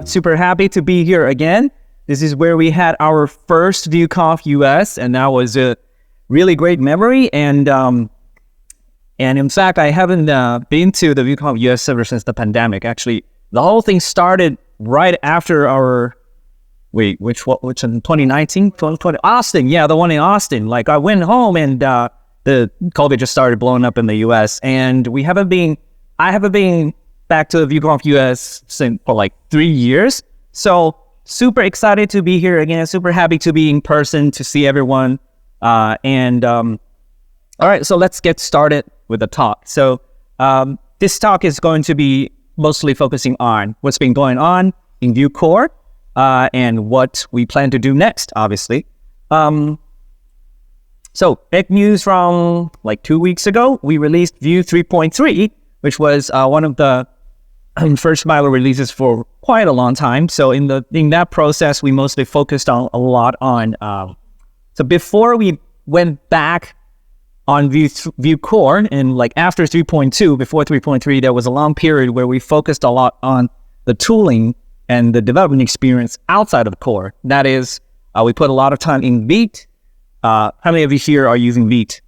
Super happy to be here again. This is where we had our first VueConf US, and that was a really great memory. And in fact, I haven't been to the VueConf US ever since the pandemic. Actually, the whole thing started right after our which in 2019, 2020, Austin. Yeah, the one in Austin. Like I went home and the COVID just started blowing up in the US, and I haven't been back to the VueConf US for like 3 years. So super excited to be here again. Super happy to be in person, to see everyone. All right, so let's get started with the talk. So this talk is going to be mostly focusing on what's been going on in Vue core and what we plan to do next, obviously. So big news from like 2 weeks ago, we released Vue 3.3, which was one of the first Milo releases for quite a long time. So in that process, we mostly focused a lot on. So before we went back on Vue core, and like after 3.2, before 3.3, there was a long period where we focused a lot on the tooling and the development experience outside of the core. That is, we put a lot of time in Vite. How many of you here are using Vite?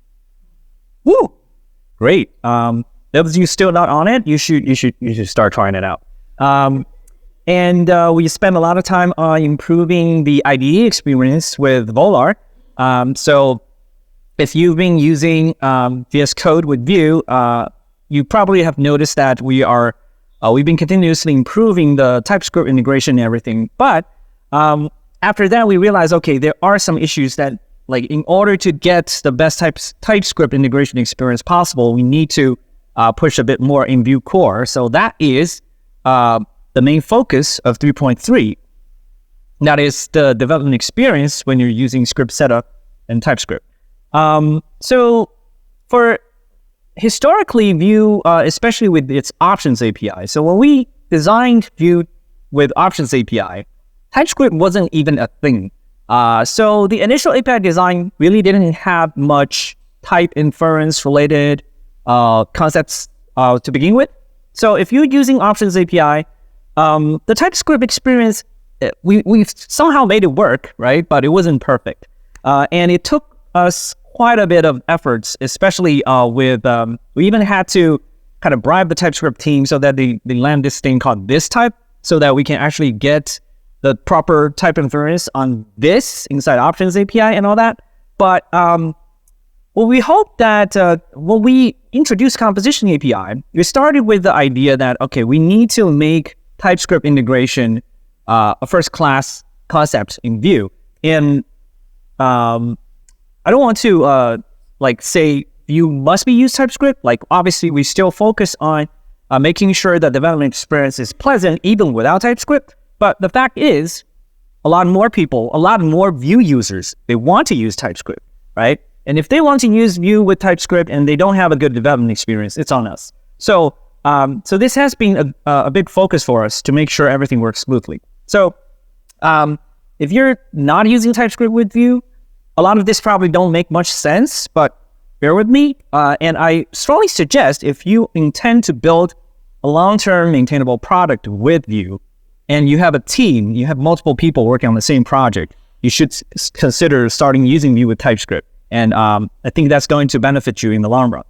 Woo! Great. Those of you still not on it, you should start trying it out. And we spend a lot of time on improving the IDE experience with Volar. So if you've been using VS Code with Vue, you probably have noticed that we've been continuously improving the TypeScript integration and everything. But after that, we realized, okay, there are some issues that, like, in order to get the best TypeScript integration experience possible, we need to push a bit more in Vue core. So that is the main focus of 3.3. That is the development experience when you're using script setup and TypeScript. So for historically Vue, especially with its options API. So when we designed Vue with options API, TypeScript wasn't even a thing. So the initial API design really didn't have much type inference related concepts to begin with. So if you're using options API, the TypeScript experience, we've somehow made it work, right? But it wasn't perfect. And it took us quite a bit of efforts, especially with, we even had to kind of bribe the TypeScript team so that they land this thing called this type, so that we can actually get the proper type inference on this inside options API and all that. But well, we hope that when we introduced composition API, we started with the idea that, okay, we need to make TypeScript integration a first-class concept in Vue. And I don't want to say Vue must be used TypeScript. Like, obviously, we still focus on making sure that development experience is pleasant even without TypeScript. But the fact is, a lot more Vue users, they want to use TypeScript, right? And if they want to use Vue with TypeScript and they don't have a good development experience, it's on us. So so this has been a big focus for us to make sure everything works smoothly. So if you're not using TypeScript with Vue, a lot of this probably don't make much sense, but bear with me. And I strongly suggest, if you intend to build a long-term maintainable product with Vue, and you have a team, you have multiple people working on the same project, you should consider starting using Vue with TypeScript. And I think that's going to benefit you in the long run.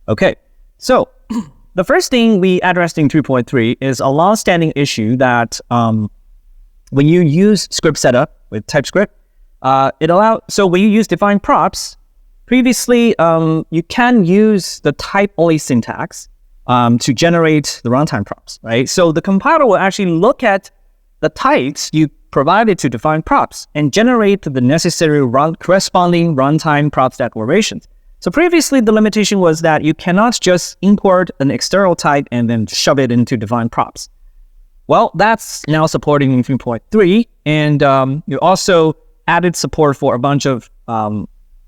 Okay, so the first thing we addressed in 3.3 is a long-standing issue that when you use script setup with TypeScript, so when you use define props, previously you can use the type-only syntax to generate the runtime props, right? So the compiler will actually look at the types you provided to define props and generate the necessary corresponding runtime props declarations. So previously, the limitation was that you cannot just import an external type and then shove it into define props. Well, that's now supporting in 3.3, and you also added support for a bunch of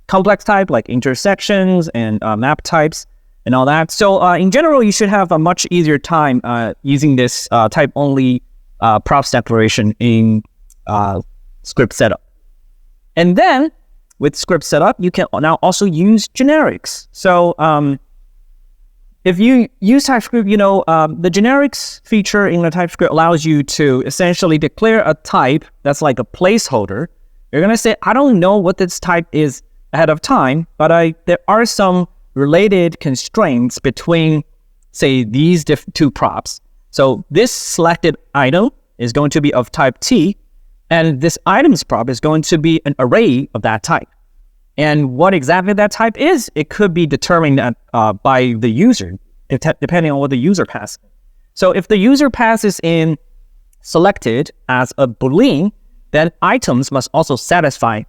complex type like intersections and map types and all that. So in general, you should have a much easier time using this type-only props declaration in script setup. And then with script setup, you can now also use generics. So if you use TypeScript, the generics feature in the TypeScript allows you to essentially declare a type that's like a placeholder. You're going to say, I don't know what this type is ahead of time, but there are some related constraints between, say, these two props. So this selected item is going to be of type T, and this items prop is going to be an array of that type. And what exactly that type is, it could be determined by the user, depending on what the user passes. So if the user passes in selected as a Boolean, then items must also satisfy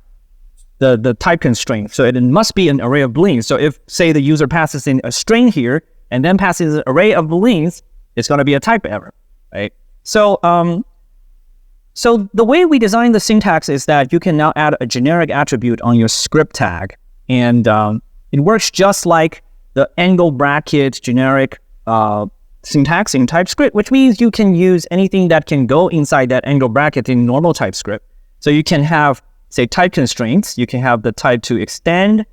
the type constraint. So it must be an array of Booleans. So if, say, the user passes in a string here and then passes an array of Booleans, it's going to be a type error, right? So so the way we design the syntax is that you can now add a generic attribute on your script tag, and it works just like the angle bracket generic syntax in TypeScript, which means you can use anything that can go inside that angle bracket in normal TypeScript. So you can have, say, type constraints. You can have the type to extend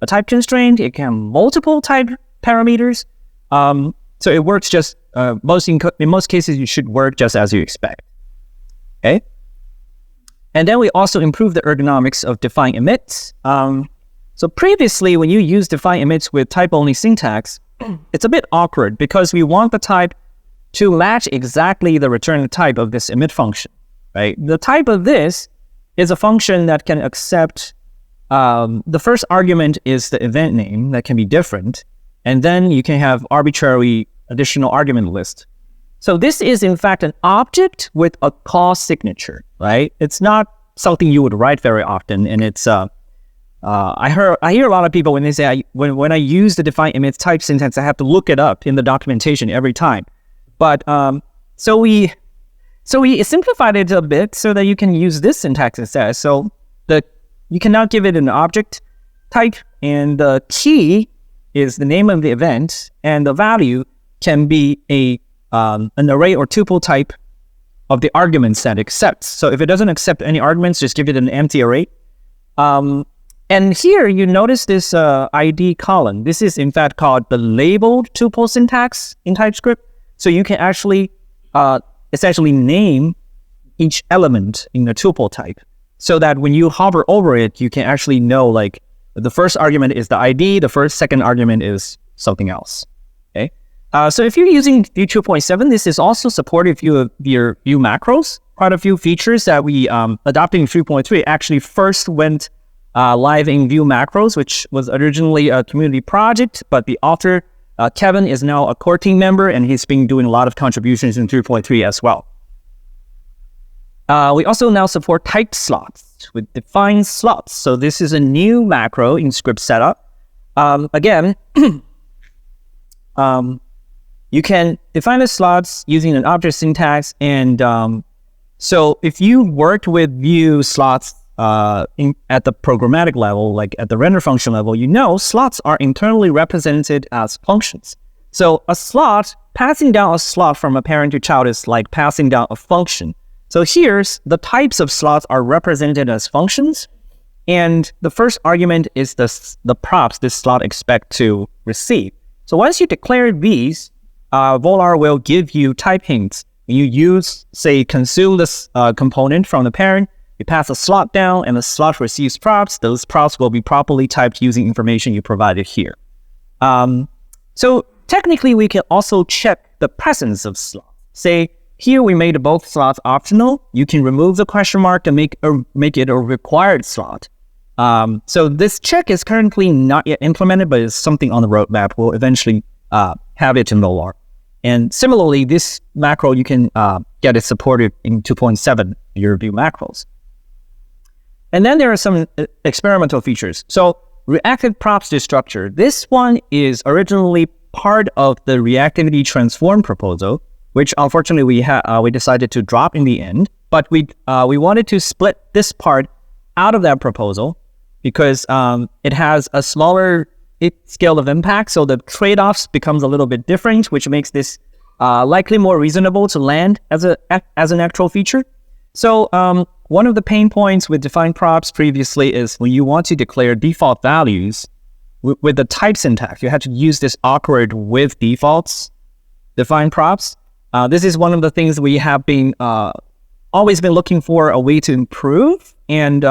a type constraint. It can have multiple type parameters. So it works just, in most cases, you should work just as you expect. Okay. And then we also improve the ergonomics of defineEmits. So previously, when you use defineEmits with type-only syntax, it's a bit awkward because we want the type to match exactly the return type of this emit function, right? The type of this is a function that can accept, the first argument is the event name that can be different, and then you can have arbitrary additional argument list. So this is in fact an object with a call signature, right? It's not something you would write very often, and it's I hear a lot of people when they say when I use the defineEmits type syntax, I have to look it up in the documentation every time. But so we simplified it a bit so that you can use this syntax instead. So you can now give it an object type, and the key is the name of the event, and the value can be an array or tuple type of the arguments that it accepts. So if it doesn't accept any arguments, just give it an empty array. And here you notice this ID column. This is in fact called the labeled tuple syntax in TypeScript. So you can actually essentially name each element in the tuple type, so that when you hover over it, you can actually know, like, the first argument is the ID, the second argument is something else. Okay. So if you're using Vue 2.7, this is also supportive of your Vue macros. Quite a few features that we adopted in 3.3 actually first went live in Vue macros, which was originally a community project, but the author, Kevin, is now a core team member, and he's been doing a lot of contributions in 3.3 as well. We also now support Typeslots with defineSlots. So this is a new macro in script setup. Again, you can define the slots using an object syntax, and so if you worked with Vue slots at the programmatic level, like at the render function level, slots are internally represented as functions. So a slot, passing down a slot from a parent to child is like passing down a function. So here's the types of slots are represented as functions, and the first argument is the props this slot expects to receive. So once you declare these, Volar will give you type hints. When you use, say, consume this component from the parent, you pass a slot down, and the slot receives props. Those props will be properly typed using information you provided here. So technically, we can also check the presence of slots. Say, here we made both slots optional. You can remove the question mark and make it a required slot. So this check is currently not yet implemented, but it's something on the roadmap. We'll eventually have it in Volar. And similarly, this macro, you can get it supported in 2.7, your Vue macros. And then there are some experimental features. So reactive props Destructure. This one is originally part of the reactivity transform proposal, which unfortunately we decided to drop in the end. But we wanted to split this part out of that proposal because it has a smaller scale of impact, so the trade-offs becomes a little bit different, which makes this likely more reasonable to land as an actual feature. So one of the pain points with define props previously is when you want to declare default values with the type syntax, you have to use this awkward with defaults define props. This is one of the things we have been always been looking for a way to improve. And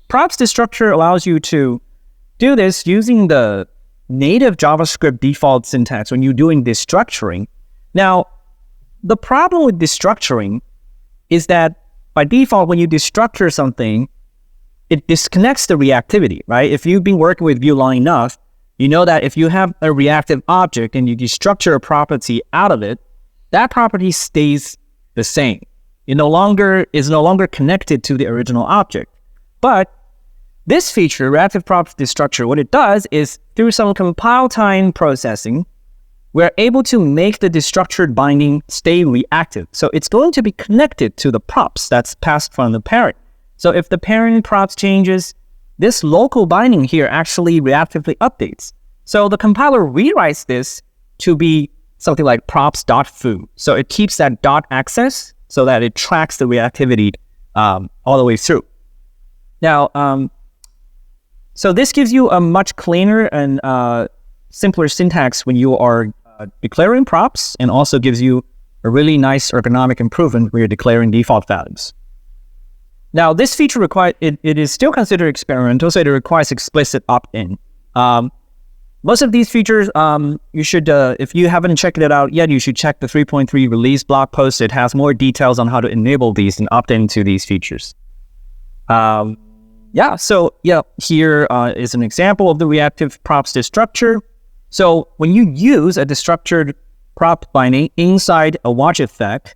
props Destructure allows you to do this using the native JavaScript default syntax when you're doing destructuring. Now, the problem with destructuring is that by default, when you destructure something, it disconnects the reactivity, right? If you've been working with Vue long enough, you know that if you have a reactive object and you destructure a property out of it, that property stays the same. It is no longer connected to the original object. But this feature, Reactive Props Destructure, what it does is through some compile time processing, we're able to make the destructured binding stay reactive. So it's going to be connected to the props that's passed from the parent. So if the parent props changes, this local binding here actually reactively updates. So the compiler rewrites this to be something like props.foo. So it keeps that dot access so that it tracks the reactivity all the way through. Now, so this gives you a much cleaner and simpler syntax when you are declaring props, and also gives you a really nice ergonomic improvement when you're declaring default values. Now, this feature it is still considered experimental, so it requires explicit opt-in. Most of these features, you should, if you haven't checked it out yet, you should check the 3.3 release blog post. It has more details on how to enable these and opt into these features. Here is an example of the reactive props destructure. So when you use a destructured prop binding inside a watch effect,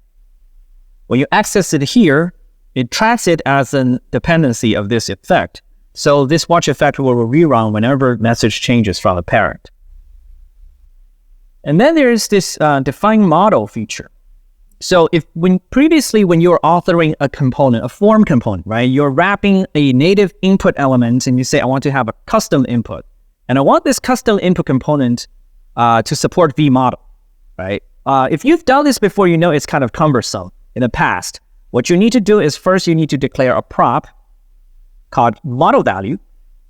when you access it here, it tracks it as a dependency of this effect. So this watch effect will rerun whenever message changes from the parent. And then there's this defineModel feature. So previously when you're authoring a component, a form component, right, you're wrapping a native input element and you say, I want to have a custom input. And I want this custom input component to support VModel, right? If you've done this before, you know it's kind of cumbersome in the past. What you need to do is first you need to declare a prop called model value.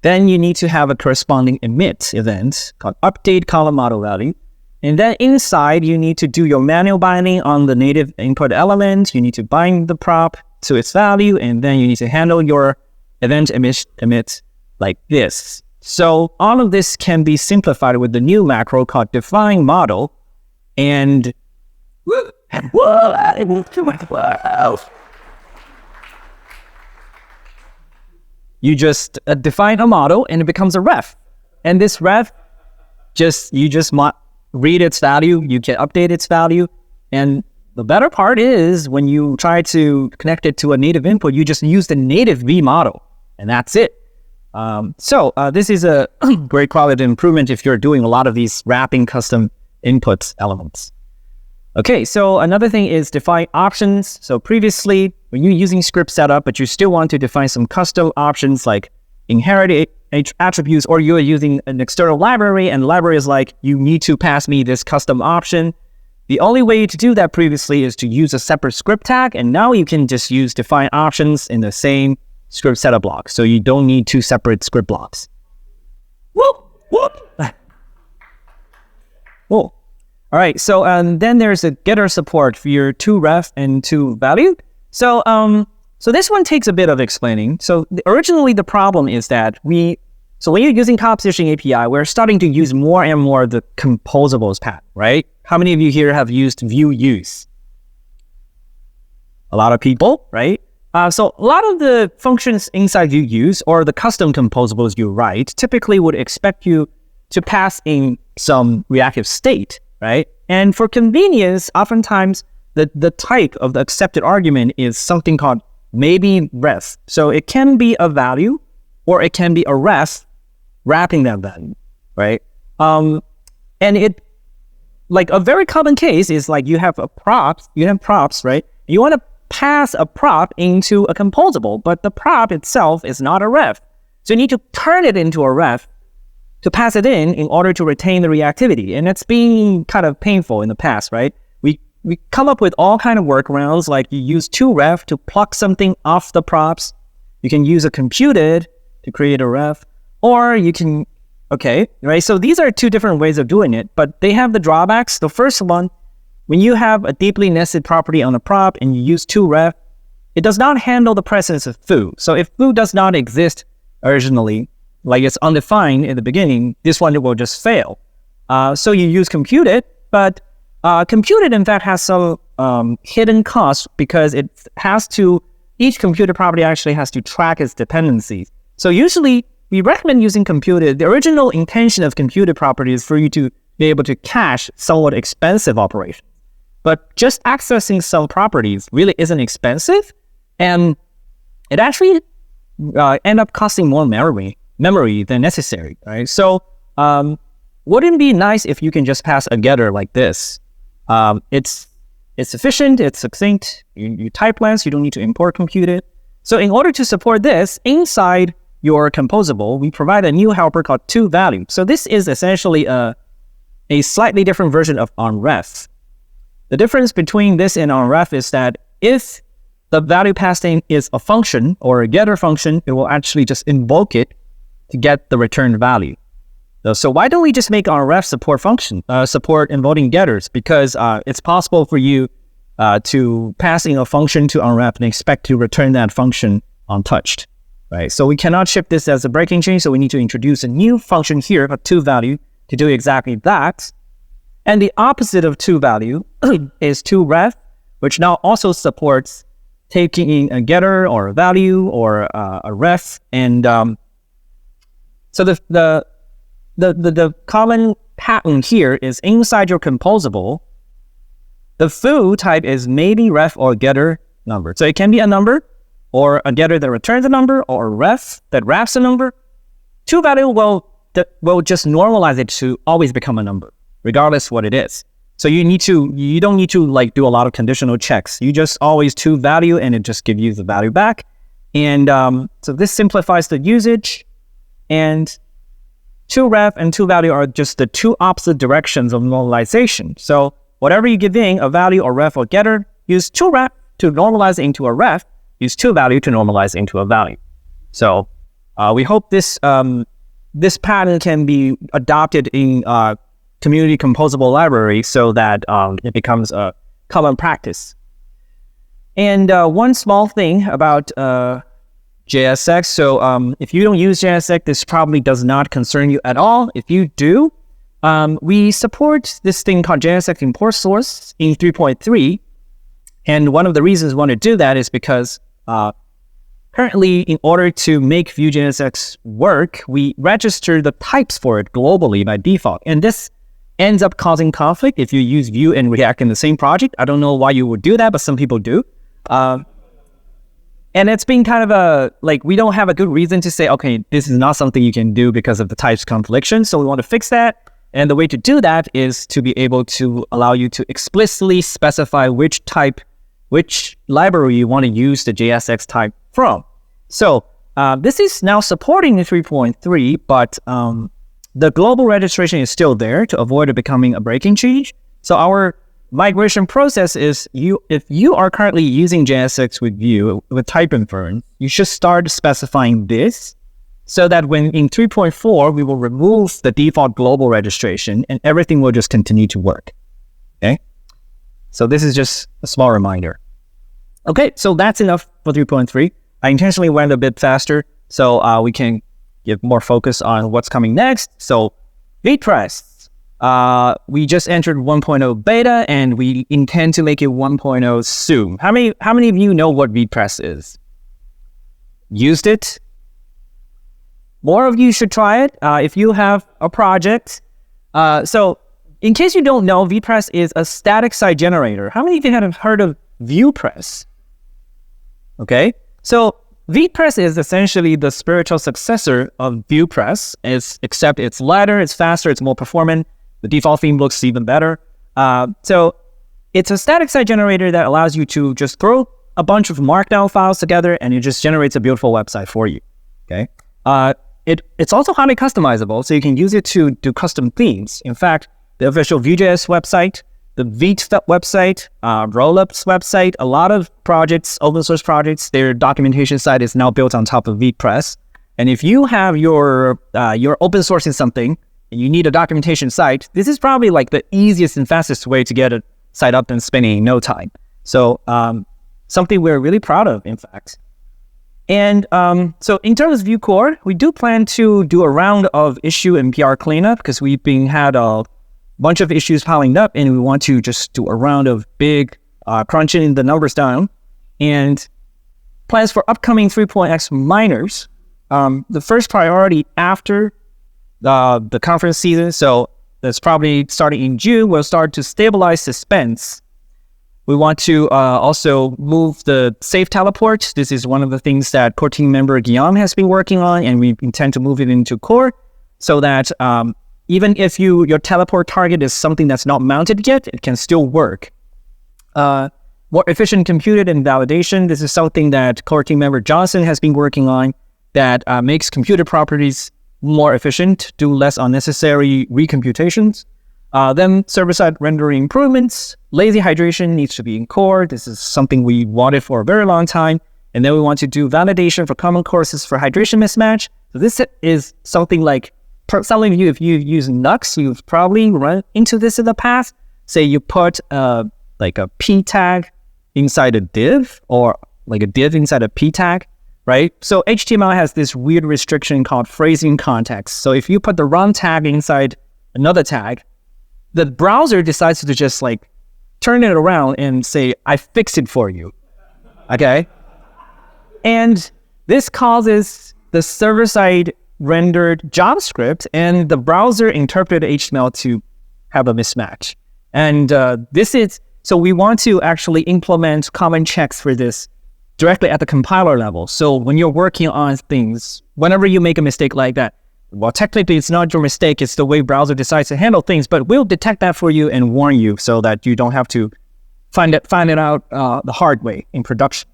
Then you need to have a corresponding emit event called update column model value. And then inside, you need to do your manual binding on the native input element. You need to bind the prop to its value, and then you need to handle your event emit like this. So all of this can be simplified with the new macro called defineModel. And you just define a model and it becomes a ref. And this ref, you just read its value, you can update its value. And the better part is when you try to connect it to a native input, you just use the native VModel, and that's it. This is a great quality improvement if you're doing a lot of these wrapping custom input elements. Okay, so another thing is define options. So previously, when you're using script setup, but you still want to define some custom options like inherit attributes, or you're using an external library, and the library is like, you need to pass me this custom option. The only way to do that previously is to use a separate script tag, and now you can just use define options in the same script setup block. So you don't need two separate script blocks. Whoop, whoop. Cool. All right, so then there's a getter support for your toRef and toValue. So this one takes a bit of explaining. So originally the problem is that when you're using composition API, we're starting to use more and more of the composables pattern, right? How many of you here have used Vue use? A lot of people, right? So a lot of the functions inside Vue use, or the custom composables you write, typically would expect you to pass in some reactive state, right? And for convenience, oftentimes the type of the accepted argument is something called maybe ref. So it can be a value, or it can be a ref wrapping that value, right? And it, like a very common case is like you have props, right? You want to pass a prop into a composable, but the prop itself is not a ref. So you need to turn it into a ref to pass it in order to retain the reactivity. And it's been kind of painful in the past, right? we come up with all kind of workarounds, like you use toRef to pluck something off the props. You can use a computed to create a ref, or you can, okay, right? So these are two different ways of doing it, but they have the drawbacks. The first one, when you have a deeply nested property on a prop and you use toRef, it does not handle the presence of foo. So if foo does not exist originally, like it's undefined in the beginning, this one will just fail. So you use computed, but computed in fact has some hidden costs because each computed property actually has to track its dependencies. So usually we recommend using computed. The original intention of computed property is for you to be able to cache somewhat expensive operations. But just accessing some properties really isn't expensive, and it actually end up costing more memory than necessary, right? So wouldn't it be nice if you can just pass a getter like this? It's efficient, it's succinct, you type less, you don't need to import computed. So in order to support this, inside your composable, we provide a new helper called toValue. So this is essentially a slightly different version of onRef. The difference between this and onRef is that if the value passed in is a function or a getter function, it will actually just invoke it to get the returned value. So why don't we just make onRef support invoking getters? Because it's possible for you to pass in a function to onRef and expect to return that function untouched, right? So we cannot ship this as a breaking change, so we need to introduce a new function here, a toValue, to do exactly that. And the opposite of toValue is toRef, which now also supports taking in a getter or a value or a ref. And so the common pattern here is inside your composable, the foo type is maybe ref or getter number. So it can be a number or a getter that returns a number or a ref that wraps a number. toValue will just normalize it to always become a number, regardless what it is. So you don't need to like do a lot of conditional checks. You just always toValue and it just gives you the value back. And so this simplifies the usage. And toRef and toValue are just the two opposite directions of normalization. So whatever you give in, a value or ref or getter, use toRef to normalize it into a ref, use toValue to normalize it into a value. So we hope this pattern can be adopted in community composable library so that it becomes a common practice. And one small thing about JSX. So if you don't use JSX, this probably does not concern you at all. If you do, we support this thing called JSX Import Source in 3.3. And one of the reasons we want to do that is because currently, in order to make Vue.js work, we register the types for it globally by default. And this ends up causing conflict if you use Vue and React in the same project. I don't know why you would do that, but some people do. And it's been kind of we don't have a good reason to say, okay, this is not something you can do because of the types confliction. So we want to fix that. And the way to do that is to be able to allow you to explicitly specify which library you want to use the JSX type from. So this is now supporting the 3.3, but the global registration is still there to avoid it becoming a breaking change. So our migration process is if you are currently using JSX with Vue with type inference, you should start specifying this so that when in 3.4, we will remove the default global registration and everything will just continue to work. Okay. So this is just a small reminder. Okay. So that's enough for 3.3. I intentionally went a bit faster so we can give more focus on what's coming next. So VitePress, we just entered 1.0 beta and we intend to make it 1.0 soon. How many of you know what VitePress is? Used it? More of you should try it if you have a project. So in case you don't know, VitePress is a static site generator. How many of you have heard of VuePress? Okay, so VitePress is essentially the spiritual successor of VuePress, except it's lighter, it's faster, it's more performant. The default theme looks even better. So it's a static site generator that allows you to just throw a bunch of markdown files together and it just generates a beautiful website for you. Okay. It's also highly customizable, so you can use it to do custom themes. In fact, the official Vue.js website the Vite website, Rollups website, a lot of projects, open source projects, their documentation site is now built on top of VitePress. And if you have you're open sourcing something and you need a documentation site, this is probably like the easiest and fastest way to get a site up and spinning in no time. So something we're really proud of, in fact. And so in terms of Vue core, we do plan to do a round of issue and PR cleanup because we've had a bunch of issues piling up, and we want to just do a round of big crunching the numbers down. And plans for upcoming 3.x minors. The first priority after the conference season, so that's probably starting in June, we'll start to stabilize suspense. We want to also move the safe teleport. This is one of the things that core team member Guillaume has been working on, and we intend to move it into core so that even if your teleport target is something that's not mounted yet, it can still work. More efficient computed and validation. This is something that core team member Johnson has been working on that makes computed properties more efficient, do less unnecessary recomputations. Then server-side rendering improvements. Lazy hydration needs to be in core. This is something we wanted for a very long time. And then we want to do validation for common courses for hydration mismatch. So this is something like, some of you, if you use Nux, you've probably run into this in the past. Say you put like a p tag inside a div, or like a div inside a p tag, right? So HTML has this weird restriction called phrasing context. So if you put the wrong tag inside another tag, the browser decides to just like turn it around and say, I fixed it for you, okay? And this causes the server-side rendered JavaScript and the browser interpreted HTML to have a mismatch. And so we want to actually implement common checks for this directly at the compiler level. So when you're working on things, whenever you make a mistake like that, well, technically it's not your mistake, it's the way browser decides to handle things, but we'll detect that for you and warn you so that you don't have to find it out the hard way in production.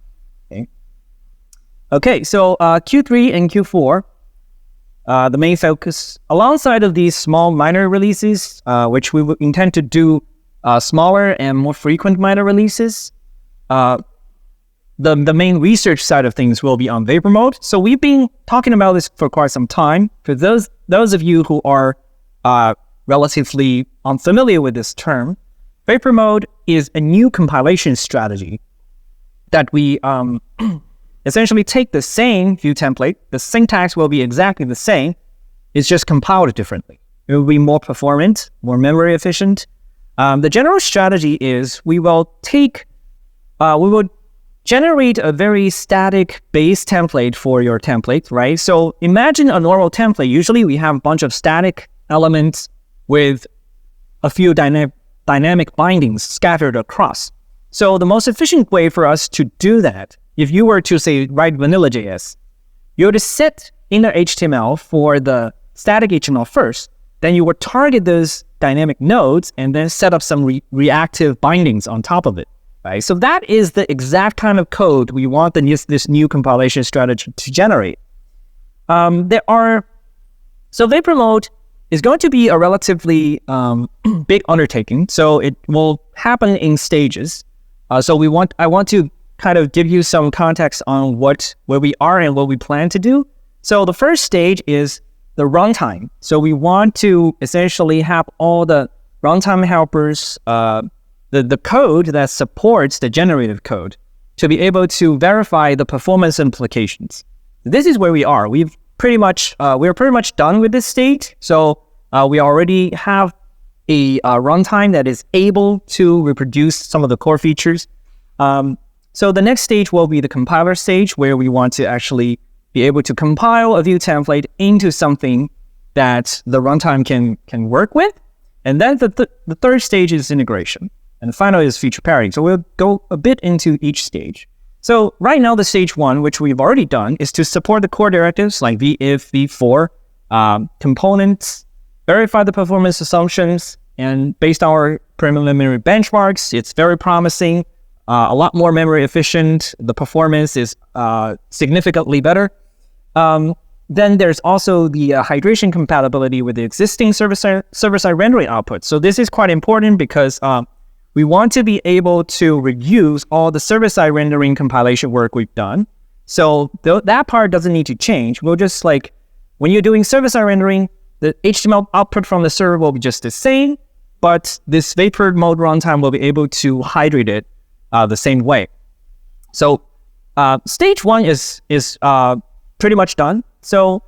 Okay, so Q3 and Q4, the main focus, alongside of these small minor releases, which we intend to do smaller and more frequent minor releases, the main research side of things will be on vapor mode. So we've been talking about this for quite some time. For those of you who are relatively unfamiliar with this term, vapor mode is a new compilation strategy that we essentially take the same Vue template. The syntax will be exactly the same. It's just compiled differently. It will be more performant, more memory efficient. The general strategy is we will generate a very static base template for your template, right? So imagine a normal template. Usually we have a bunch of static elements with a few dynamic bindings scattered across. So the most efficient way for us to do that, if you were to say write vanilla.js, you would set inner HTML for the static HTML first, then you would target those dynamic nodes and then set up some reactive bindings on top of it. Right? So that is the exact kind of code we want this new compilation strategy to generate. So vapor mode is going to be a relatively big undertaking. So it will happen in stages. So I want to kind of give you some context on where we are and what we plan to do. So the first stage is the runtime. So we want to essentially have all the runtime helpers, the code that supports the generative code to be able to verify the performance implications. This is where we are. We're pretty much done with this stage. So we already have a runtime that is able to reproduce some of the core features. So the next stage will be the compiler stage, where we want to actually be able to compile a Vue template into something that the runtime can work with. And then the third stage is integration. And finally is feature parity. So we'll go a bit into each stage. So right now, the stage one, which we've already done, is to support the core directives like v-if, v-for, components, verify the performance assumptions, and based on our preliminary benchmarks, it's very promising, a lot more memory efficient. The performance is significantly better. Then there's also the hydration compatibility with the existing server-side rendering output. So this is quite important because we want to be able to reuse all the server-side rendering compilation work we've done. So that part doesn't need to change. We'll just like, when you're doing server-side rendering, the HTML output from the server will be just the same, but this Vapor mode runtime will be able to hydrate it the same way. So stage 1 is pretty much done. So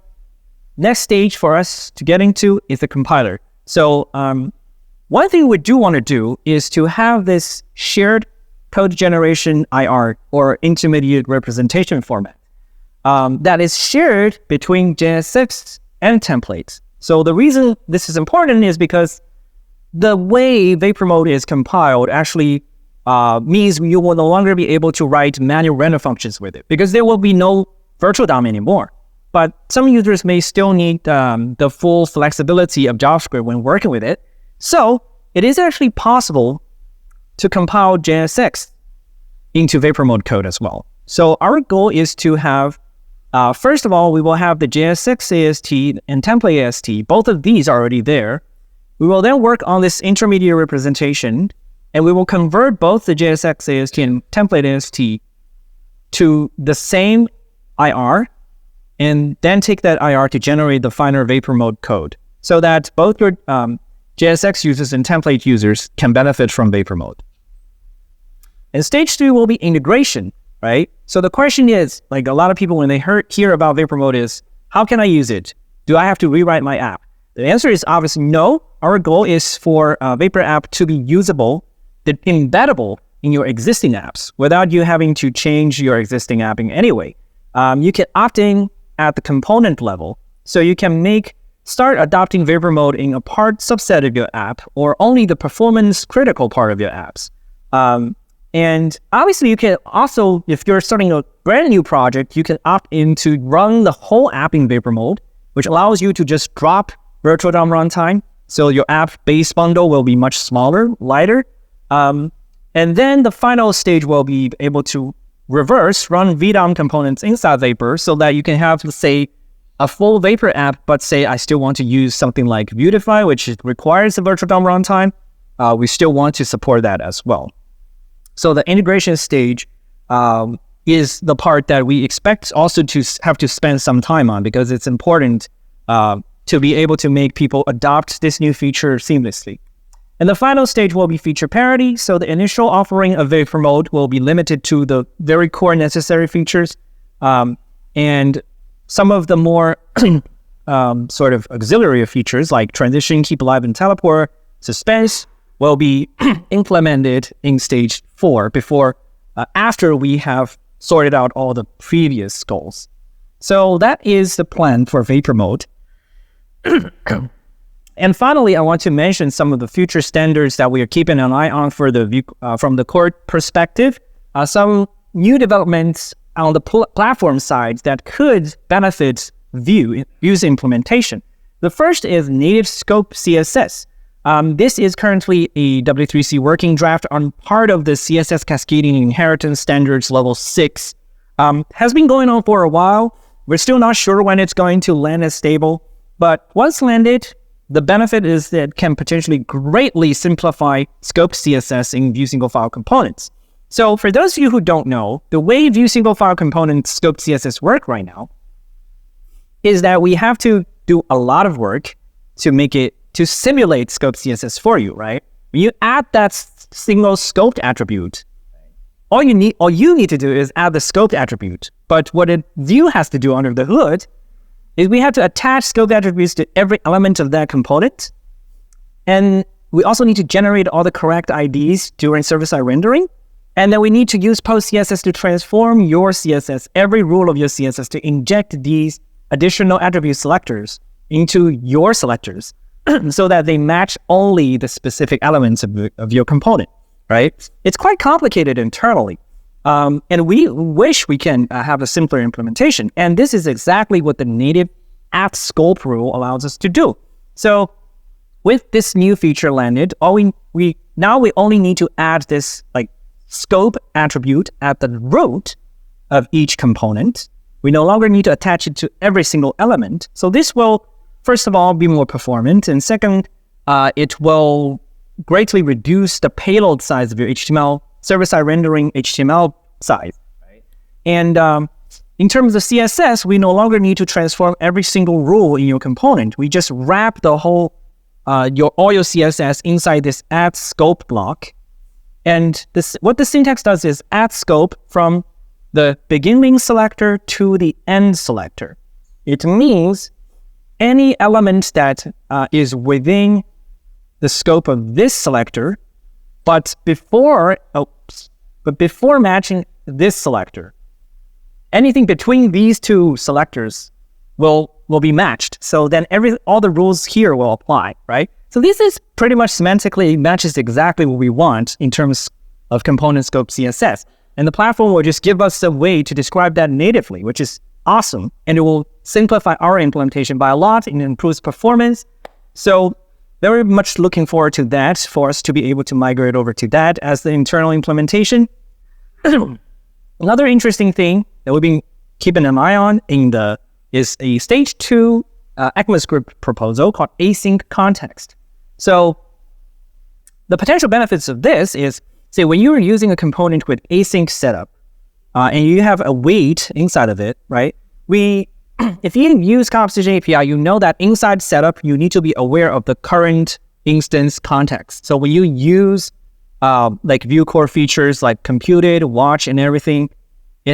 next stage for us to get into is the compiler. So one thing we do want to do is to have this shared code generation IR, or intermediate representation format, that is shared between JSX and templates. So the reason this is important is because the way Vapor mode is compiled actually means you will no longer be able to write manual render functions with it, because there will be no virtual DOM anymore. But some users may still need the full flexibility of JavaScript when working with it. So it is actually possible to compile JSX into Vapor mode code as well. So our goal is to have, first of all, we will have the JSX AST and template AST. Both of these are already there. We will then work on this intermediate representation, and we will convert both the JSX AST and template AST to the same IR, and then take that IR to generate the finer Vapor mode code, so that both your JSX users and template users can benefit from Vapor mode. And stage 2 will be integration, right? So the question is, like a lot of people when they hear about Vapor mode is, how can I use it? Do I have to rewrite my app? The answer is obviously no. Our goal is for Vapor app to be usable, embeddable in your existing apps without you having to change your existing app in any way. You can opt in at the component level. So you can start adopting Vapor mode in a part subset of your app, or only the performance critical part of your apps. And obviously you can also, if you're starting a brand new project, you can opt in to run the whole app in Vapor mode, which allows you to just drop virtual DOM runtime. So your app base bundle will be much smaller, lighter. And then the final stage will be able to reverse run VDOM components inside Vapor, so that you can have, let's say, a full Vapor app, but say I still want to use something like Vuetify, which requires a virtual DOM runtime. We still want to support that as well. So the integration stage is the part that we expect also to have to spend some time on, because it's important to be able to make people adopt this new feature seamlessly. And the final stage will be feature parity. So the initial offering of Vapor mode will be limited to the very core necessary features. And some of the more sort of auxiliary features like transition, keep alive, and teleport, suspense will be implemented in stage 4 after we have sorted out all the previous goals. So that is the plan for Vapor mode. And finally, I want to mention some of the future standards that we are keeping an eye on for the Vue, from the core perspective. Some new developments on the platform side that could benefit Vue's implementation. The first is native scope CSS. This is currently a W3C working draft on part of the CSS cascading inheritance standards level 6. Has been going on for a while. We're still not sure when it's going to land as stable, but once landed, the benefit is that it can potentially greatly simplify scope CSS in Vue single file components. So for those of you who don't know, the way Vue single file components scope CSS work right now is that we have to do a lot of work to simulate scope CSS for you, right? When you add that single scoped attribute, all you need to do is add the scoped attribute. But what Vue has to do under the hood is we have to attach scoped attributes to every element of that component. And we also need to generate all the correct IDs during server-side rendering. And then we need to use post-CSS to transform your CSS, every rule of your CSS, to inject these additional attribute selectors into your selectors so that they match only the specific elements of your component, right? It's quite complicated internally. And we wish we can have a simpler implementation. And this is exactly what the native app scope rule allows us to do. So with this new feature landed, we only need to add this like scope attribute at the root of each component. We no longer need to attach it to every single element. So this will, first of all, be more performant. And second, it will greatly reduce the payload size of your HTML, server-side rendering HTML size. Right? And in terms of CSS, we no longer need to transform every single rule in your component. We just wrap the whole, all your CSS inside this add scope block. And what the syntax does is add scope from the beginning selector to the end selector. It means any element that is within the scope of this selector, but before matching this selector, anything between these two selectors will be matched. So then all the rules here will apply, right? So this is pretty much semantically matches exactly what we want in terms of component scope CSS. And the platform will just give us a way to describe that natively, which is awesome. And it will simplify our implementation by a lot and improves performance. So very much looking forward to that, for us to be able to migrate over to that as the internal implementation. Another interesting thing that we've been keeping an eye on is a stage 2 ECMAScript proposal called async context. So the potential benefits of this is, say, when you're using a component with async setup and you have a wait inside of it, right? If you use Composition API, you know that inside setup, you need to be aware of the current instance context. So when you use like Vue core features like computed, watch, and everything, you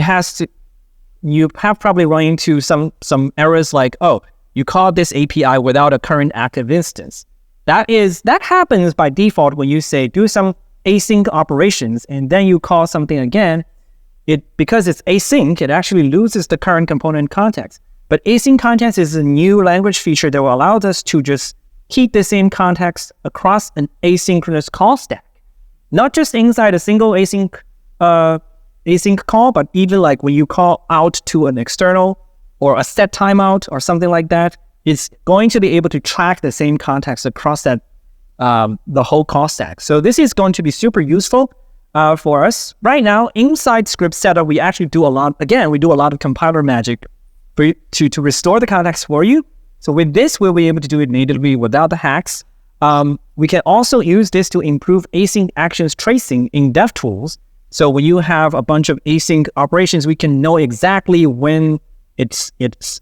have probably run into some errors like, oh, you called this API without a current active instance. That happens by default when you say do some async operations and then you call something again. Because it's async, it actually loses the current component context. But async context is a new language feature that will allow us to just keep the same context across an asynchronous call stack. Not just inside a single async call, but even like when you call out to an external or a set timeout or something like that, it's going to be able to track the same context across that the whole call stack. So this is going to be super useful for us. Right now, inside script setup, we actually do a lot. Again, we do a lot of compiler magic to restore the context for you. So with this, we'll be able to do it natively without the hacks. We can also use this to improve async actions tracing in DevTools. So when you have a bunch of async operations, we can know exactly when it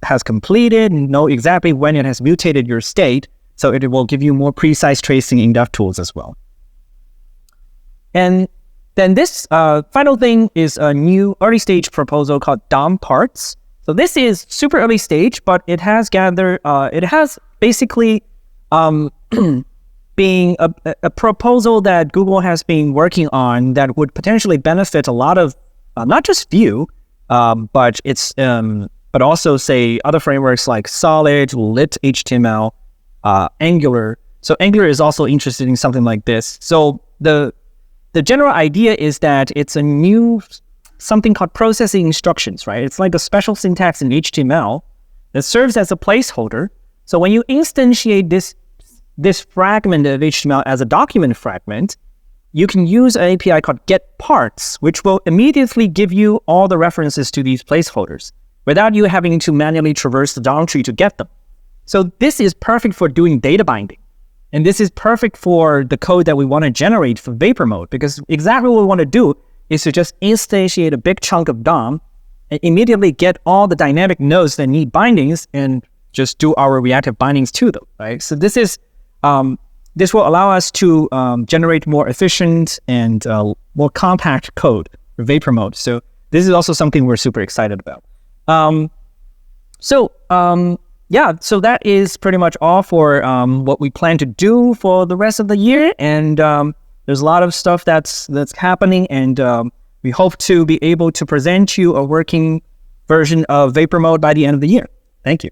has completed, know exactly when it has mutated your state. So it will give you more precise tracing in DevTools as well. And then this final thing is a new early stage proposal called DOM parts. So this is super early stage, but it has basically being a proposal that Google has been working on that would potentially benefit a lot of not just Vue, but also say other frameworks like Solid, Lit HTML, Angular. So Angular is also interested in something like this. So the general idea is that it's a new something called processing instructions, right? It's like a special syntax in HTML that serves as a placeholder. So when you instantiate this fragment of HTML as a document fragment, you can use an API called getParts, which will immediately give you all the references to these placeholders without you having to manually traverse the DOM tree to get them. So this is perfect for doing data binding. And this is perfect for the code that we want to generate for Vapor mode, because exactly what we want to do is to just instantiate a big chunk of DOM and immediately get all the dynamic nodes that need bindings and just do our reactive bindings to them, right? So this is this will allow us to generate more efficient and more compact code for Vapor mode. So this is also something we're super excited about. So that is pretty much all for what we plan to do for the rest of the year. And there's a lot of stuff that's happening, and we hope to be able to present you a working version of Vapor mode by the end of the year. Thank you.